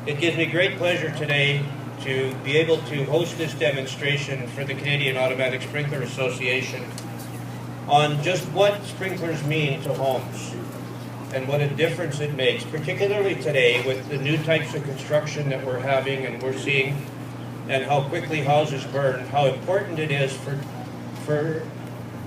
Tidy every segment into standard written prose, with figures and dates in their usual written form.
It gives me great pleasure today to be able to host this demonstration for the Canadian Automatic Sprinkler Association on just what sprinklers mean to homes and what a difference it makes, particularly today with the new types of construction that we're having and we're seeing, and how quickly houses burn, how important it is for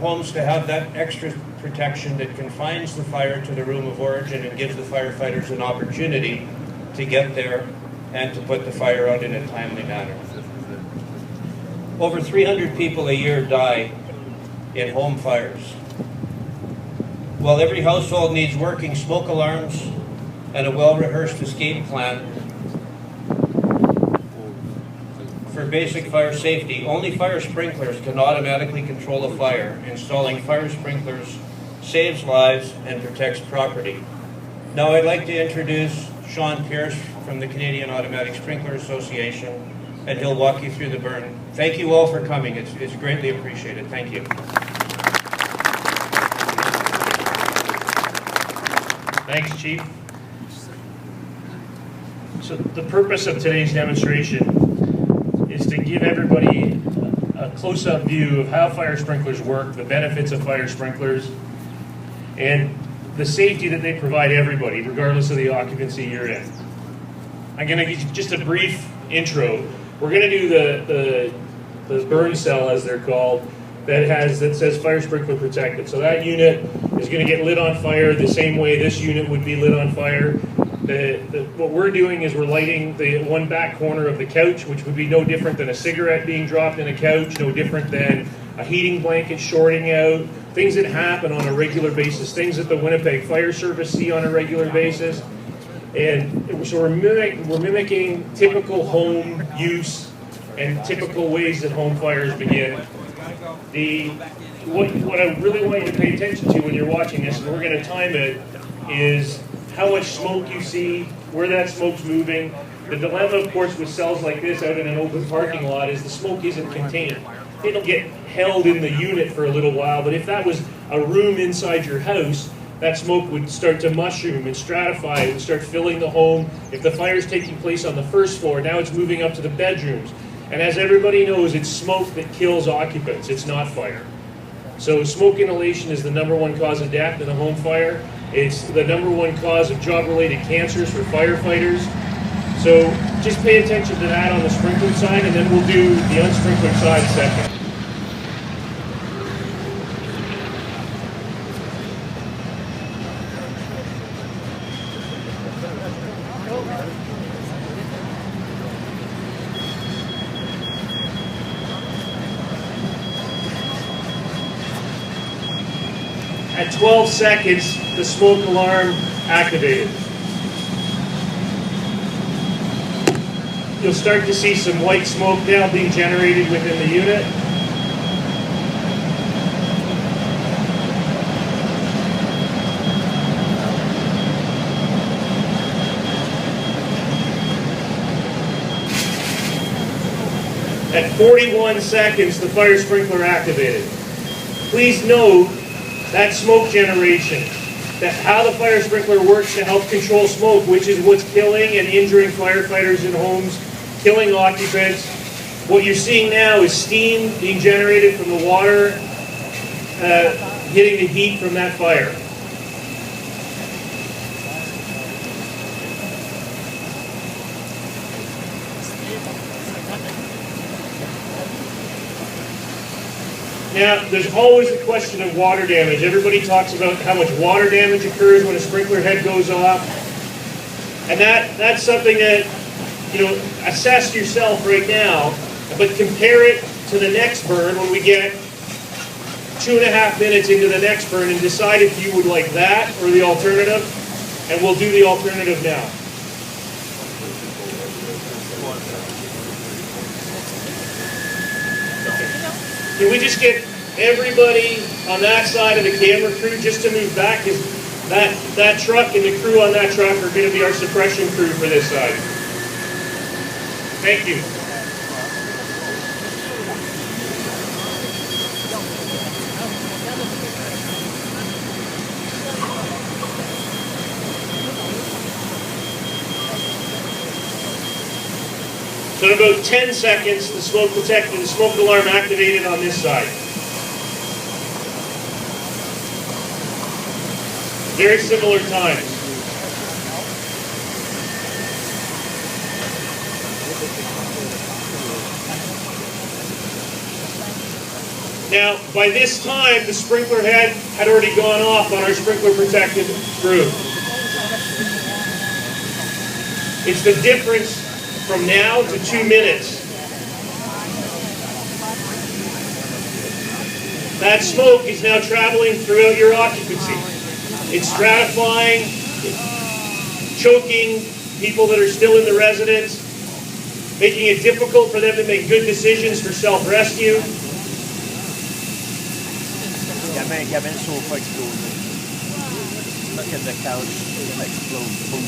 homes to have that extra protection that confines the fire to the room of origin and gives the firefighters an opportunity to get there and to put the fire out in a timely manner. Over 300 people a year die in home fires. While every household needs working smoke alarms and a well-rehearsed escape plan for basic fire safety, only fire sprinklers can automatically control a fire. Installing fire sprinklers saves lives and protects property. Now I'd like to introduce Sean Pierce from the Canadian Automatic Sprinkler Association, and he'll walk you through the burn. Thank you all for coming. It's greatly appreciated. Thank you. Thanks, Chief. So the purpose of today's demonstration is to give everybody a close-up view of how fire sprinklers work, the benefits of fire sprinklers, and the safety that they provide everybody, regardless of the occupancy you're in. I'm going to give you just a brief intro. We're going to do the burn cell, as they're called, that says fire sprinkler protected. So that unit is going to get lit on fire the same way this unit would be lit on fire. What we're doing is we're lighting the one back corner of the couch, which would be no different than a cigarette being dropped in a couch, no different than a heating blanket shorting out, things that happen on a regular basis, things that the Winnipeg Fire Service see on a regular basis. And so we're mimicking typical home use and typical ways that home fires begin. What I really want you to pay attention to when you're watching this, and we're going to time it, is how much smoke you see, where that smoke's moving. The dilemma, of course, with cells like this out in an open parking lot is the smoke isn't contained. It'll get held in the unit for a little while, but if that was a room inside your house, that smoke would start to mushroom and stratify. It would start filling the home. If the fire's taking place on the first floor, now it's moving up to the bedrooms. And as everybody knows, it's smoke that kills occupants. It's not fire. So smoke inhalation is the #1 cause of death in a home fire. It's the #1 cause of job-related cancers for firefighters. So just pay attention to that on the sprinkler side, and then we'll do the unsprinkler side second. At 12 seconds, the smoke alarm activated. You'll start to see some white smoke now being generated within the unit. At 41 seconds, the fire sprinkler activated. Please note that smoke generation, that how the fire sprinkler works to help control smoke, which is what's killing and injuring firefighters in homes, killing occupants. What you're seeing now is steam being generated from the water, hitting the heat from that fire. Now, there's always the question of water damage. Everybody talks about how much water damage occurs when a sprinkler head goes off. And that's something that, assess yourself right now, but compare it to the next burn when we get 2.5 minutes into the next burn and decide if you would like that or the alternative. And we'll do the alternative now. Can we just get everybody on that side of the camera crew just to move back? Because that truck and the crew on that truck are going to be our suppression crew for this side. Thank you. So in about 10 seconds, the smoke detector, the smoke alarm activated on this side. Very similar times. Now, by this time, the sprinkler head had already gone off on our sprinkler protected screw. It's the difference from now to 2 minutes. That smoke is now traveling throughout your occupancy. It's stratifying, choking people that are still in the residence, making it difficult for them to make good decisions for self-rescue. Il y avait un sofa explosé. Look at the couch explode. Boom.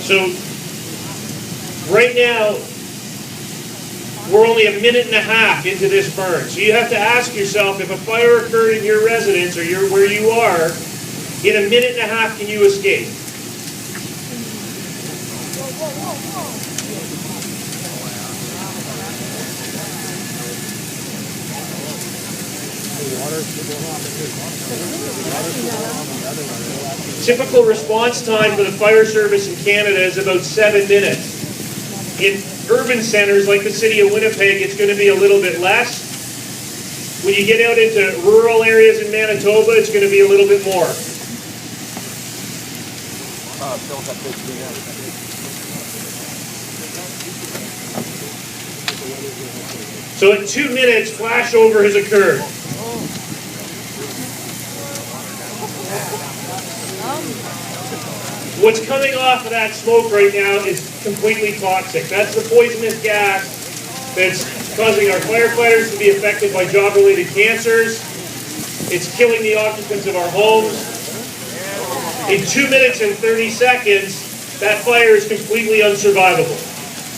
So, right now, we're only a minute and a half into this burn. So you have to ask yourself, if a fire occurred in your residence or where you are, in a minute and a half, can you escape? Typical response time for the fire service in Canada is about 7 minutes. In urban centers like the city of Winnipeg, it's going to be a little bit less. When you get out into rural areas in Manitoba, it's going to be a little bit more. So at 2 minutes, flashover has occurred. What's coming off of that smoke right now is completely toxic. That's the poisonous gas that's causing our firefighters to be affected by job-related cancers. It's killing the occupants of our homes. In 2 minutes and 30 seconds, that fire is completely unsurvivable.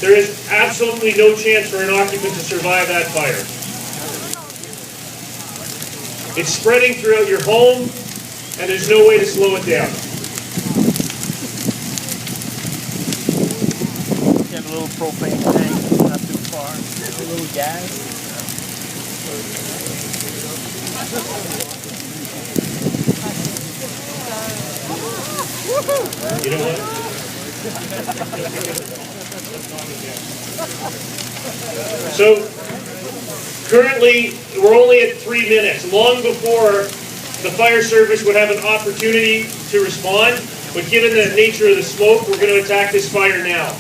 There is absolutely no chance for an occupant to survive that fire. It's spreading throughout your home, and there's no way to slow it down. Get a little propane tank, not too far. A little gas. You know what? So, currently, we're only at 3 minutes, long before the fire service would have an opportunity to respond, but given the nature of the smoke, we're going to attack this fire now.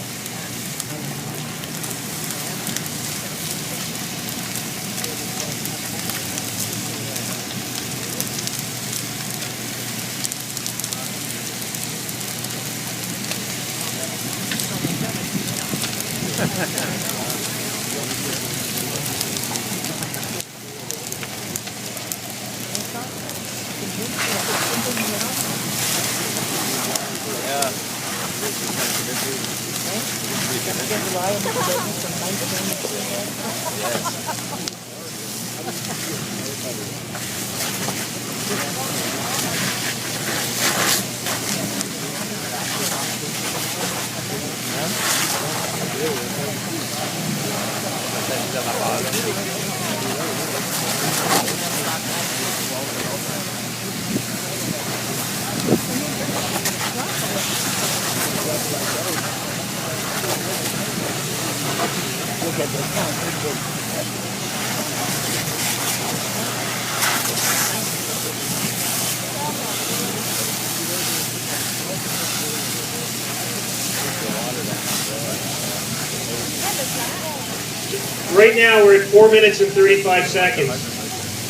Right now, we're at 4 minutes and 35 seconds.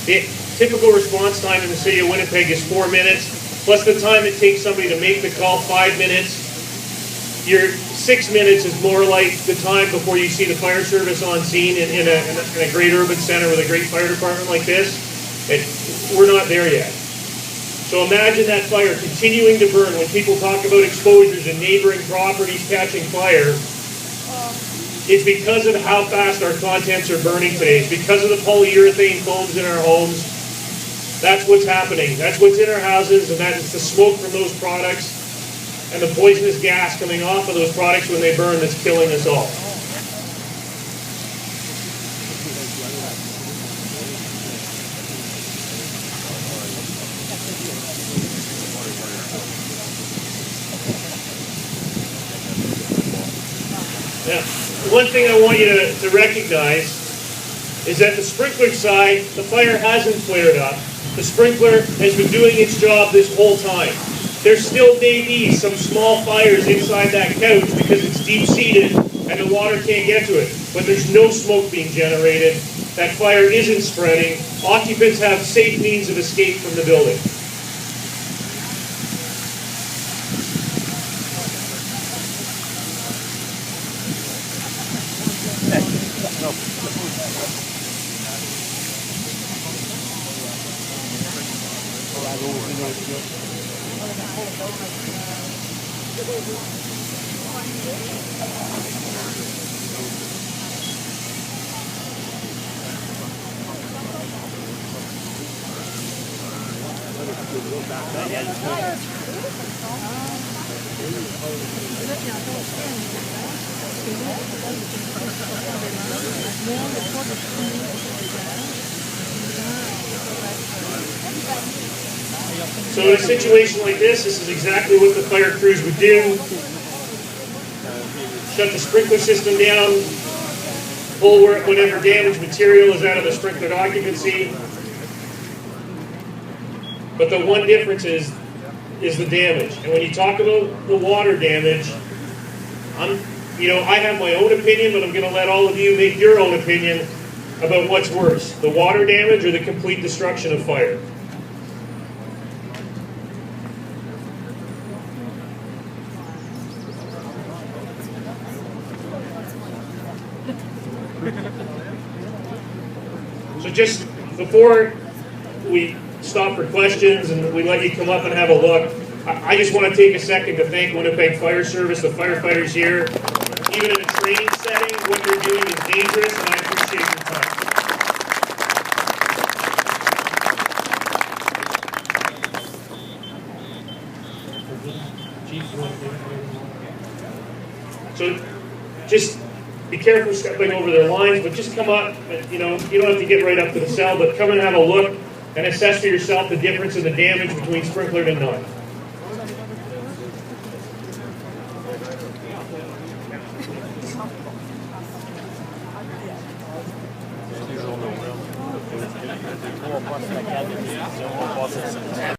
The typical response time in the city of Winnipeg is 4 minutes, plus the time it takes somebody to make the call, 5 minutes. Your 6 minutes is more like the time before you see the fire service on scene in a great urban center with a great fire department like this. We're not there yet. So imagine that fire continuing to burn when people talk about exposures and neighboring properties catching fire. It's because of how fast our contents are burning today. It's because of the polyurethane foams in our homes. That's what's happening. That's what's in our houses, and that is the smoke from those products and the poisonous gas coming off of those products when they burn that's killing us all. Now, one thing I want you to recognize is that the sprinkler side, the fire hasn't flared up. The sprinkler has been doing its job this whole time. There still may be some small fires inside that couch because it's deep-seated and the water can't get to it. But there's no smoke being generated. That fire isn't spreading. Occupants have safe means of escape from the building. So in a situation like this is exactly what the fire crews would do. Shut the sprinkler system down, pull whatever damaged material is out of the sprinkler occupancy. But the one difference is the damage. And when you talk about the water damage, I have my own opinion, but I'm going to let all of you make your own opinion about what's worse, the water damage or the complete destruction of fire. So just before we stop for questions and we let you come up and have a look, I just want to take a second to thank Winnipeg Fire Service, the firefighters here. Even in a training setting, what they're doing is dangerous, and I appreciate your time. So just be careful stepping over their lines, but just come up, you don't have to get right up to the cell, but come and have a look and assess for yourself the difference in the damage between sprinklered and not. On passe la carte de décision, on passe à ça.